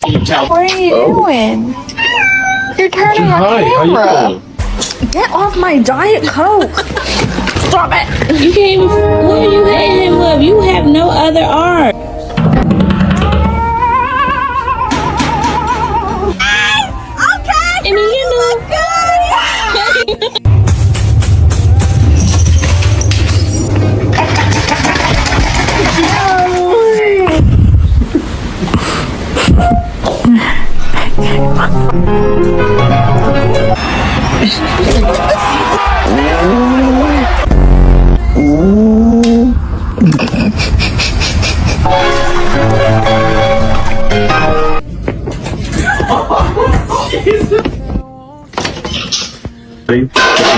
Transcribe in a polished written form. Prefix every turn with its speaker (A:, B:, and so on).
A: What are you doing? You're turning our
B: Hi, how you
A: camera.
B: doing?
C: Get off my Diet Coke! Stop it!
D: You can't even. What are you hating him with? You have no other art.
C: Okay!
D: I mean, you know.
B: What you doing?